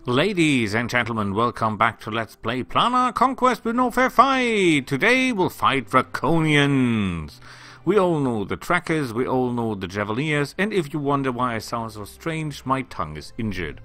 Ladies and gentlemen, welcome back to Let's Play Planar Conquest with no fair fight! Today we'll fight Draconians! We all know the trackers, we all know the javeliers, and if you wonder why I sound so strange, my tongue is injured.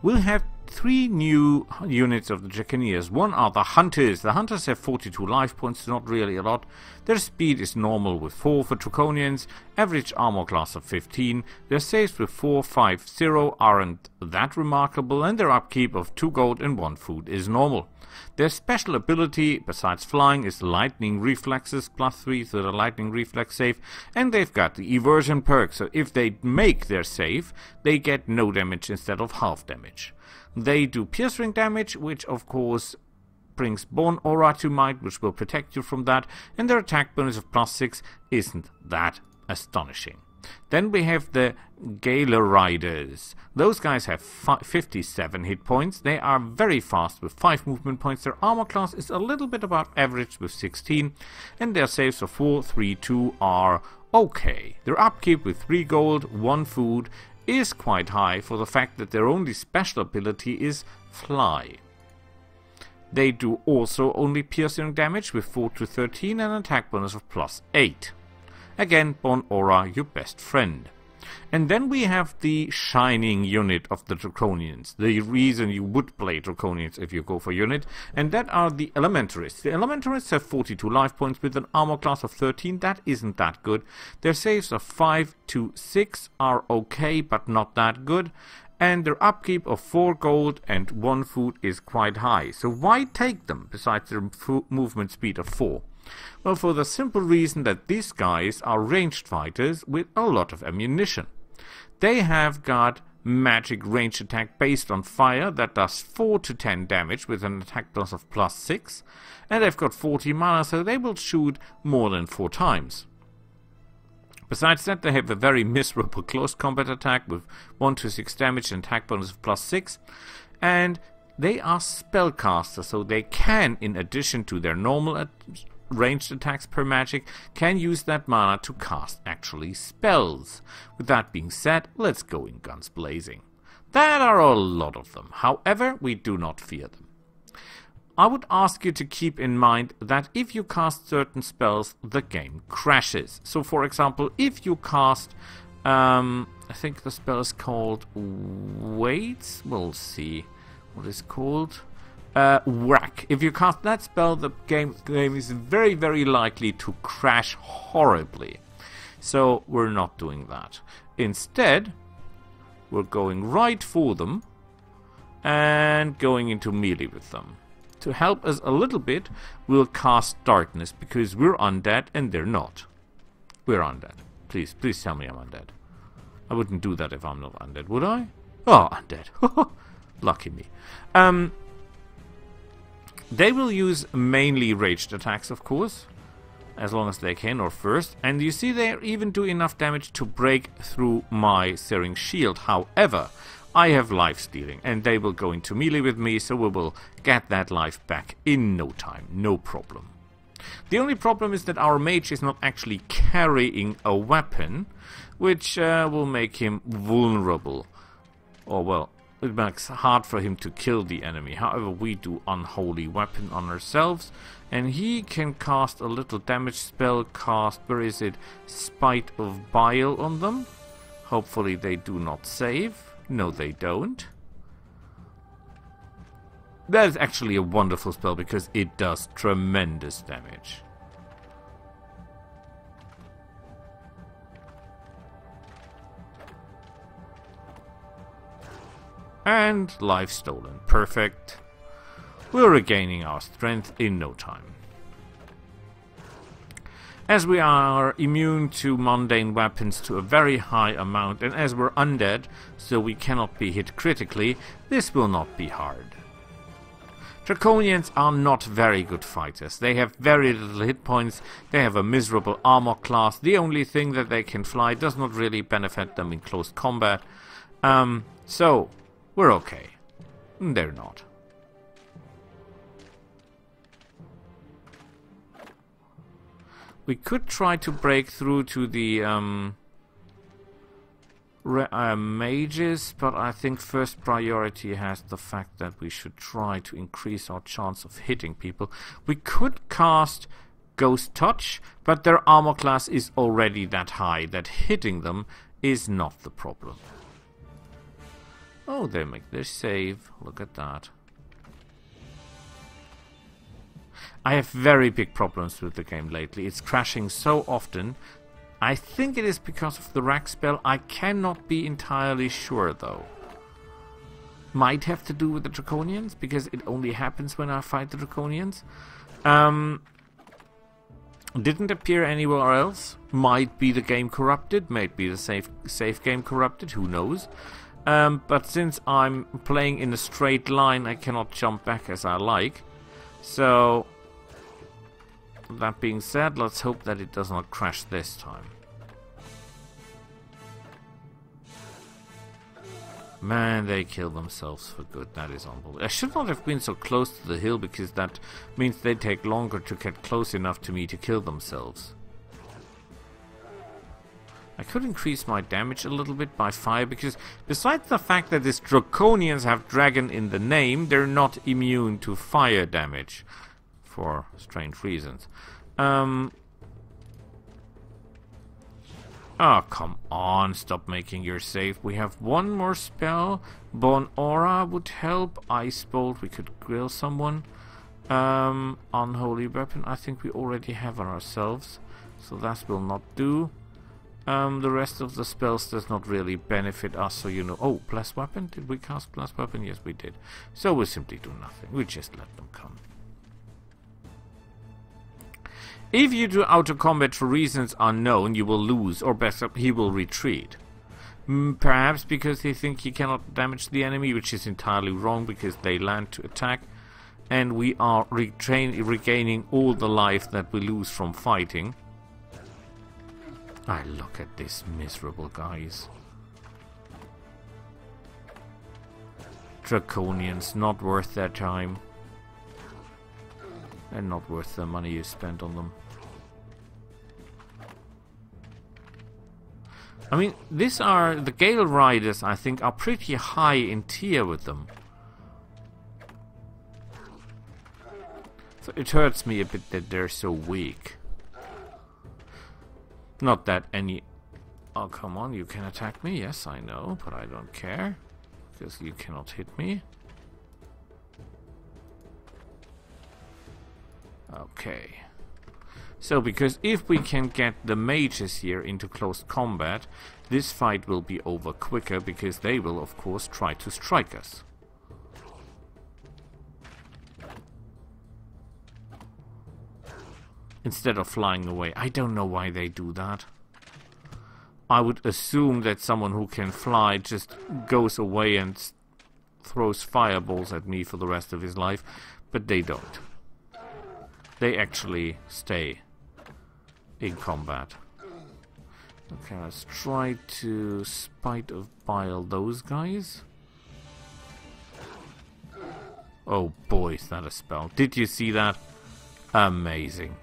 We'll have 3 new units of the Draconians. One are the Hunters. The Hunters have 42 life points, not really a lot. Their speed is normal with 4 for Draconians, average armor class of 15. Their saves with 4, 5, 0 aren't that remarkable, and their upkeep of 2 gold and 1 food is normal. Their special ability, besides flying, is lightning reflexes, +3 to the lightning reflex save, and they've got the eversion perk, so if they make their save, they get no damage instead of half damage. They do piercing damage, which of course brings Bone Aura to mind, which will protect you from that, and their attack bonus of +6 isn't that astonishing. Then we have the galeriders. Those guys have 57 hit points. They are very fast with 5 movement points. Their armor class is a little bit above average with 16, and their saves of 4, 3, 2 are okay. Their upkeep with 3 gold, 1 food is quite high for the fact that their only special ability is fly. They do also only piercing damage with 4 to 13 and an attack bonus of +8. Again, Bone Aura, your best friend. And then we have the shining unit of the Draconians. The reason you would play Draconians if you go for unit. And that are the Elementarists. The Elementarists have 42 life points with an armor class of 13. That isn't that good. Their saves of 5 to 6 are okay, but not that good. And their upkeep of 4 gold and 1 food is quite high. So why take them, besides their movement speed of 4? Well, for the simple reason that these guys are ranged fighters with a lot of ammunition. They have got magic range attack based on fire that does 4 to 10 damage with an attack bonus of +6, and they've got 40 mana, so they will shoot more than 4 times. Besides that, they have a very miserable close combat attack with 1 to 6 damage and attack bonus of +6, and they are spellcasters, so they can, in addition to their normal ranged attacks per magic, can use that mana to cast actually spells. With that being said, let's go in guns blazing. There are a lot of them, however, we do not fear them. I would ask you to keep in mind that if you cast certain spells, the game crashes. So for example, if you cast, I think the spell is called Weights, we'll see what it's called. Whack. If you cast that spell, the game is very, very likely to crash horribly. So we're not doing that. Instead, we're going right for them and going into melee with them. To help us a little bit, we'll cast Darkness because we're undead and they're not. We're undead. Please tell me I'm undead. I wouldn't do that if I'm not undead, would I? Oh, undead. Lucky me. They will use mainly ranged attacks, of course, as long as they can, or first. And you see they even do enough damage to break through my Searing Shield. However, I have life stealing, and they will go into melee with me, so we will get that life back in no time, no problem. The only problem is that our mage is not actually carrying a weapon, which will make him vulnerable. Or, well, it makes it hard for him to kill the enemy. However, we do Unholy Weapon on ourselves, and he can cast a little damage spell, where is it? Spite of Bile on them. Hopefully they do not save. No, they don't. That is actually a wonderful spell because it does tremendous damage. And life stolen. Perfect. We're regaining our strength in no time. As we are immune to mundane weapons to a very high amount, and as we're undead, so we cannot be hit critically, this will not be hard. Draconians are not very good fighters. They have very little hit points, they have a miserable armor class, the only thing that they can fly does not really benefit them in close combat. So we're okay. They're not. We could try to break through to the mages, but I think first priority has the fact that we should try to increase our chance of hitting people. We could cast Ghost Touch, but their armor class is already that high that hitting them is not the problem. Oh, they make their save. Look at that. I have very big problems with the game lately. It's crashing so often. I think it is because of the rack spell. I cannot be entirely sure, though. Might have to do with the Draconians, because it only happens when I fight the Draconians. Didn't appear anywhere else. Might be the game corrupted. Might be the safe game corrupted. Who knows? But since I'm playing in a straight line, I cannot jump back as I like. So, that being said, let's hope that it does not crash this time. Man, they kill themselves for good. That is unbelievable. I should not have been so close to the hill, because that means they take longer to get close enough to me to kill themselves. I could increase my damage a little bit by fire, because besides the fact that these Draconians have dragon in the name, they're not immune to fire damage. For strange reasons. Oh, come on, stop making your save. We have one more spell. Bon Aura would help. Ice Bolt, we could grill someone. Unholy Weapon, I think we already have on ourselves, so that will not do. The rest of the spells does not really benefit us, so you know. Oh, Blast Weapon? Did we cast Blast Weapon? Yes, we did. So we'll simply do nothing. We just let them come. If you do auto combat for reasons unknown, you will lose, or better, he will retreat. Perhaps because they think he cannot damage the enemy, which is entirely wrong, because they land to attack, and we are regaining all the life that we lose from fighting. I look at this miserable guys. Draconians, not worth their time. And not worth the money you spent on them. I mean, these are the galeriders, I think, are pretty high in tier with them. So it hurts me a bit that they're so weak. Not that any... Oh, come on, you can attack me. Yes, I know, but I don't care. Because you cannot hit me. Okay. So, because if we can get the mages here into close combat, this fight will be over quicker, because they will, of course, try to strike us. Instead of flying away. I don't know why they do that. I would assume that someone who can fly just goes away and throws fireballs at me for the rest of his life, but they don't. They actually stay in combat. Okay, let's try to Spite of Bile those guys. Oh boy, is that a spell. Did you see that? Amazing.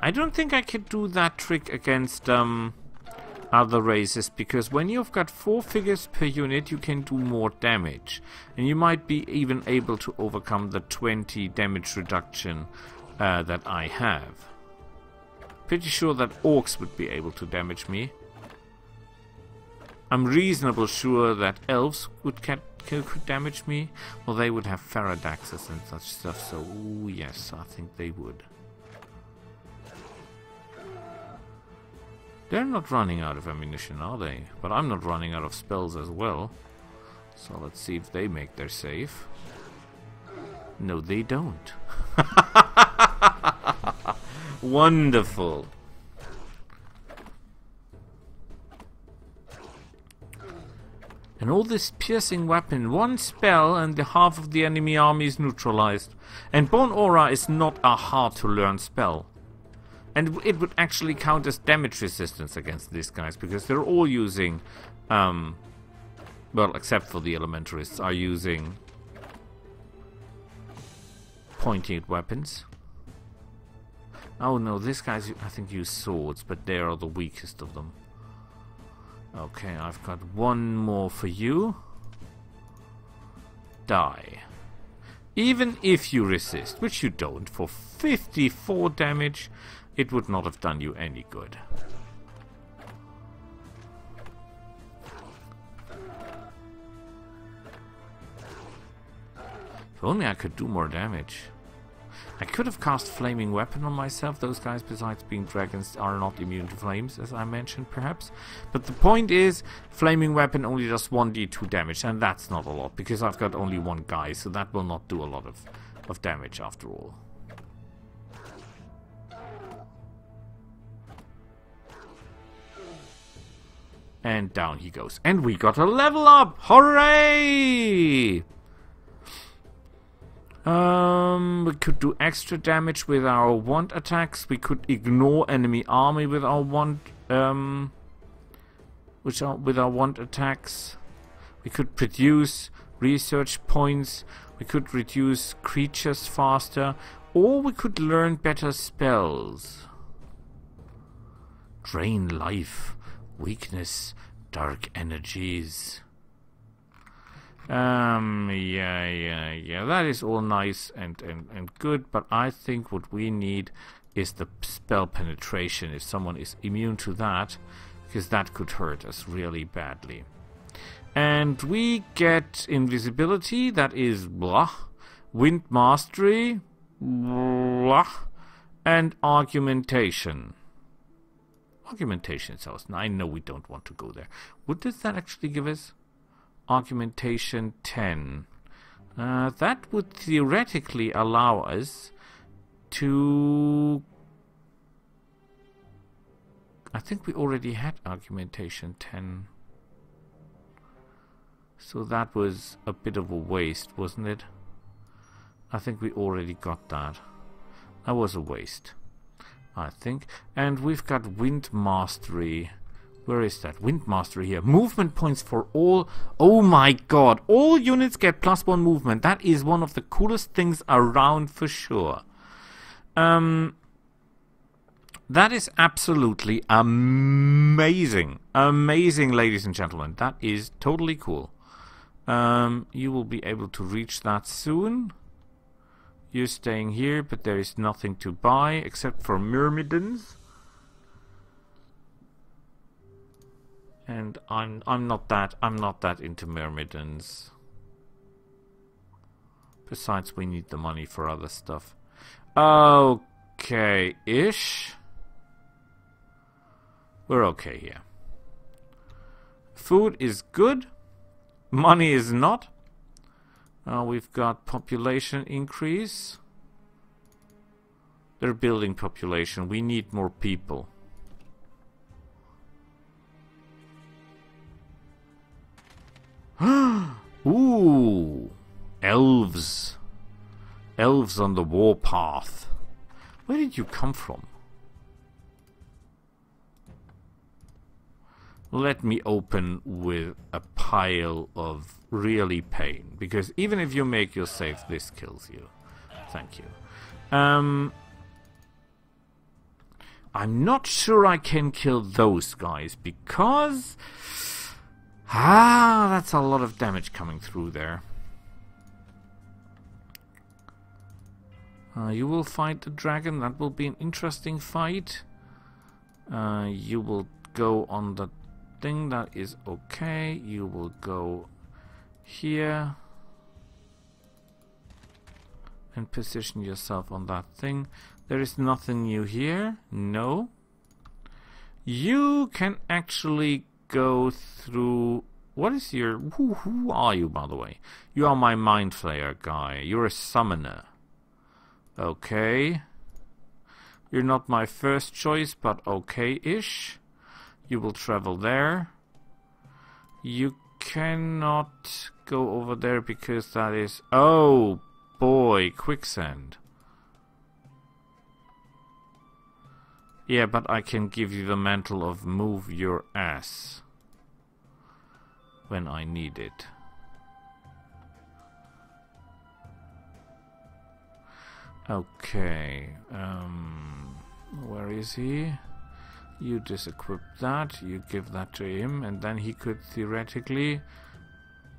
I don't think I could do that trick against other races, because when you've got 4 figures per unit, you can do more damage. And you might be even able to overcome the 20 damage reduction that I have. Pretty sure that orcs would be able to damage me. I'm reasonably sure that elves could damage me. Well, they would have Faradaxes and such stuff, so ooh, yes, I think they would. They're not running out of ammunition, are they? But I'm not running out of spells as well. So let's see if they make their save. No, they don't. Wonderful. And all this piercing weapon, one spell and the half of the enemy army is neutralized. And Bone Aura is not a hard to learn spell. And it would actually count as damage resistance against these guys, because they're all using, well, except for the Elementarists, are using pointed weapons. Oh no, this guy's, I think, use swords, but they are the weakest of them. Okay, I've got one more for you. Die. Even if you resist, which you don't, for 54 damage, it would not have done you any good. If only I could do more damage. I could have cast Flaming Weapon on myself. Those guys, besides being dragons, are not immune to flames, as I mentioned, perhaps. But the point is, Flaming Weapon only does 1d2 damage, and that's not a lot, because I've got only one guy, so that will not do a lot of damage after all. And down he goes. And we got a level up! Hooray! We could do extra damage with our wand attacks. We could ignore enemy army with our wand, with our wand attacks. We could produce research points. We could reduce creatures faster, or we could learn better spells. Drain life, weakness, dark energies. Yeah, that is all nice and good, but I think what we need is the spell penetration, if someone is immune to that, because that could hurt us really badly. And we get invisibility, that is blah, wind mastery, blah, and argumentation. Argumentation sounds, I know we don't want to go there. What does that actually give us? Argumentation 10. That would theoretically allow us to... I think we already had argumentation 10. So that was a bit of a waste, wasn't it? I think we already got that. That was a waste, I think. And we've got wind mastery. Where is that? Wind mastery here. Movement points for all. Oh my god. All units get +1 movement. That is one of the coolest things around for sure. That is absolutely amazing. Amazing, ladies and gentlemen. That is totally cool. You will be able to reach that soon. You're staying here, but there is nothing to buy except for myrmidons. And I'm not that into myrmidons. Besides, we need the money for other stuff. Okay-ish. We're okay here. Food is good. Money is not. We've got population increase. They're building population. We need more people. Ooh, elves. Elves on the warpath. Where did you come from? Let me open with a pile of really pain, because even if you make your save, this kills you. Thank you. I'm not sure I can kill those guys, because... that's a lot of damage coming through there. You will fight the dragon. That will be an interesting fight. You will go on the thing. That is okay. You will go here and position yourself on that thing. There is nothing new here. No. You can actually go through... What is your... Who are you, by the way? You are my Mind Flayer guy. You're a summoner. Okay. You're not my first choice, but okay-ish. You will travel there. You cannot go over there because that is... Oh, boy, quicksand. Yeah, but I can give you the mantle of move your ass when I need it. Okay. Where is he? You disequip that, you give that to him, and then he could theoretically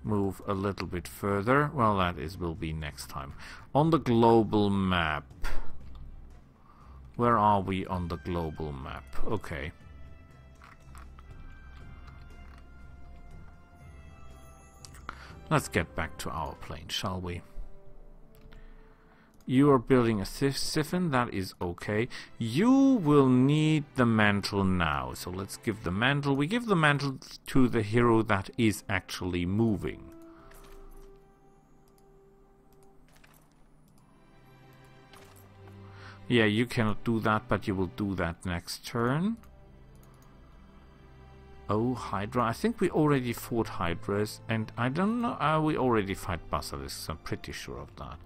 move a little bit further. Well, will be next time. On the global map. Where are we on the global map? Okay. Let's get back to our plane, shall we? You are building a siphon, that is okay. You will need the mantle now. So let's give the mantle. We give the mantle to the hero that is actually moving. Yeah, you cannot do that, but you will do that next turn. Oh, Hydra. I think we already fought Hydras, and I don't know. We already fight Basilisks, I'm pretty sure of that.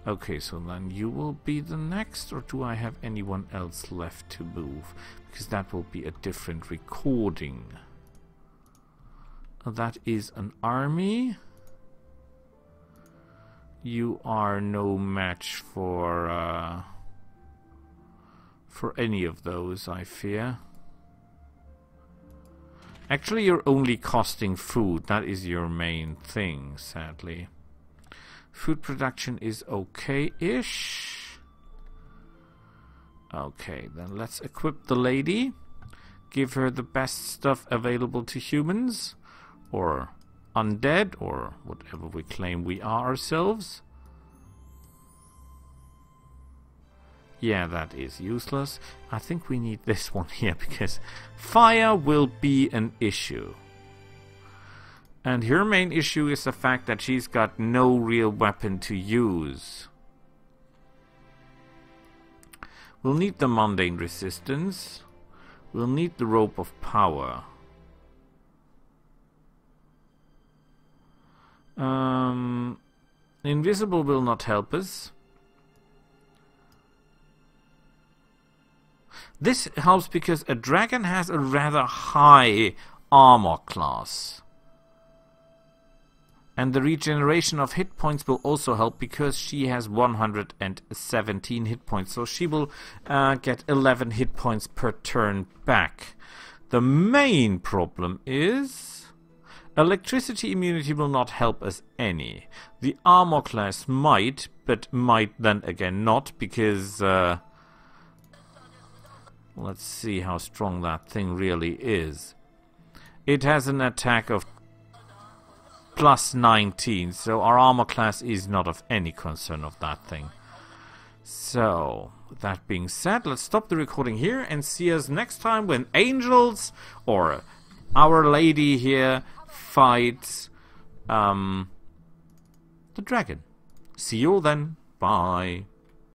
Okay, so then you will be the next, or do I have anyone else left to move? Because that will be a different recording. That is an army. You are no match for any of those, I fear. Actually, you're only costing food. That is your main thing, sadly. Food production is okay-ish. Okay, then let's equip the lady. Give her the best stuff available to humans. Or undead, or whatever we claim we are ourselves. Yeah, that is useless. I think we need this one here, because fire will be an issue. And her main issue is the fact that she's got no real weapon to use. We'll need the mundane resistance. We'll need the rope of power. Invisible will not help us. This helps because a dragon has a rather high armor class. And the regeneration of hit points will also help because she has 117 hit points. So she will get 11 hit points per turn back. The main problem is electricity immunity will not help us any. The armor class might, but might then again not, because let's see how strong that thing really is. It has an attack of plus 19, so our armor class is not of any concern of that thing. So, with that being said, let's stop the recording here and see us next time when angels or Our Lady here fights the dragon. See you all then. Bye.